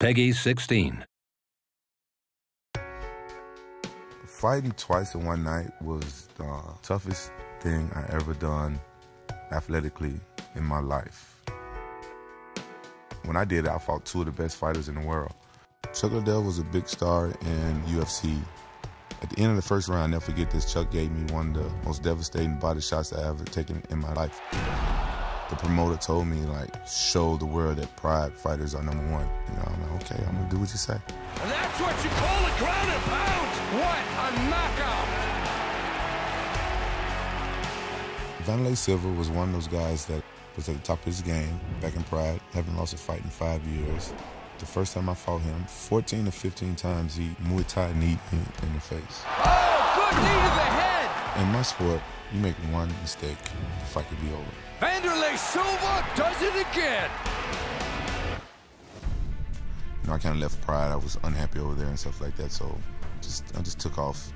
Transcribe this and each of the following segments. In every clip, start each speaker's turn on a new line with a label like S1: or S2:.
S1: Peggy 16.
S2: Fighting twice in one night was the toughest thing I ever done athletically in my life. When I did it, I fought two of the best fighters in the world. Chuck Liddell was a big star in UFC. At the end of the first round, I'll never forget this, Chuck gave me one of the most devastating body shots I ever taken in my life. The promoter told me, like, show the world that Pride fighters are #1. You know, I'm like, okay, I'm gonna do what you say.
S3: And that's what you call a ground and pound. What a knockout.
S2: Vanderlei Silva was one of those guys that was at the top of his game back in Pride, haven't lost a fight in 5 years. The first time I fought him, 14 to 15 times he Muay Thai kneed me in the face.
S3: Oh, good knee to the head.
S2: In my sport, you make one mistake, the fight could be over.
S3: Vanderlei Silva does it again.
S2: You know, I kind of left Pride. I was unhappy over there and stuff like that, so I just took off.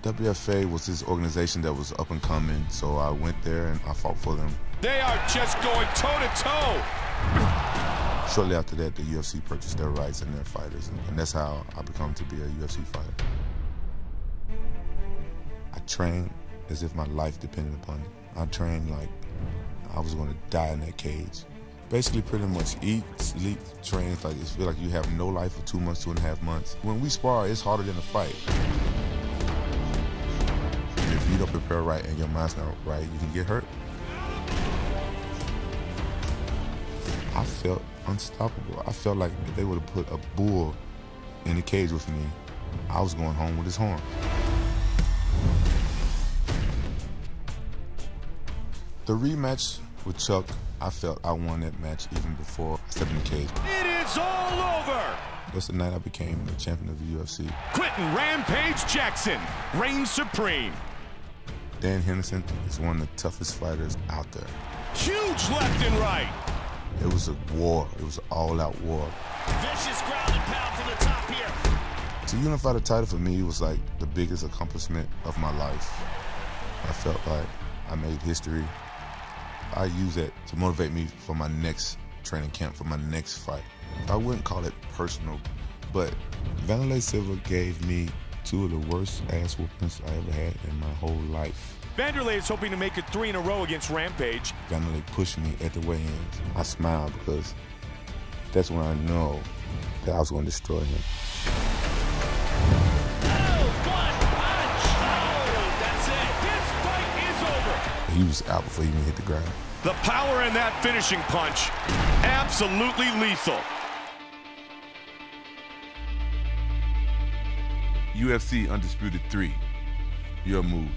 S2: WFA was this organization that was up and coming, so I went there and I fought for them.
S3: They are just going toe-to-toe.
S2: Shortly after that, the UFC purchased their rights and their fighters, and that's how I become to be a UFC fighter. I trained as if my life depended upon it. I trained like I was going to die in that cage. Basically, pretty much eat, sleep, train. It's like, it feels like you have no life for 2 months, 2.5 months. When we spar, it's harder than a fight. If you don't prepare right and your mind's not right, you can get hurt. I felt unstoppable. I felt like if they would have put a bull in the cage with me, I was going home with his horn. The rematch with Chuck, I felt I won that match even before I stepped in the cage.
S3: It is all over.
S2: That's the night I became the champion of the UFC.
S3: Quentin Rampage Jackson reigns supreme.
S2: Dan Henderson is one of the toughest fighters out there.
S3: Huge left and right.
S2: It was a war. It was an all-out war.
S3: Vicious ground and pound from the top here.
S2: To unify the title for me was like the biggest accomplishment of my life. I felt like I made history. I use that to motivate me for my next training camp, for my next fight. I wouldn't call it personal, but Vanderlei Silva gave me two of the worst ass whoopings I ever had in my whole life.
S3: Vanderlei is hoping to make it 3 in a row against Rampage.
S2: Vanderlei pushed me at the weigh-ins. I smiled because that's when I know that I was going to destroy him.
S3: Oh, one punch! Oh, that's it. This fight is over.
S2: He was out before he even hit the ground.
S3: The power in that finishing punch, absolutely lethal.
S2: UFC Undisputed 3, your move.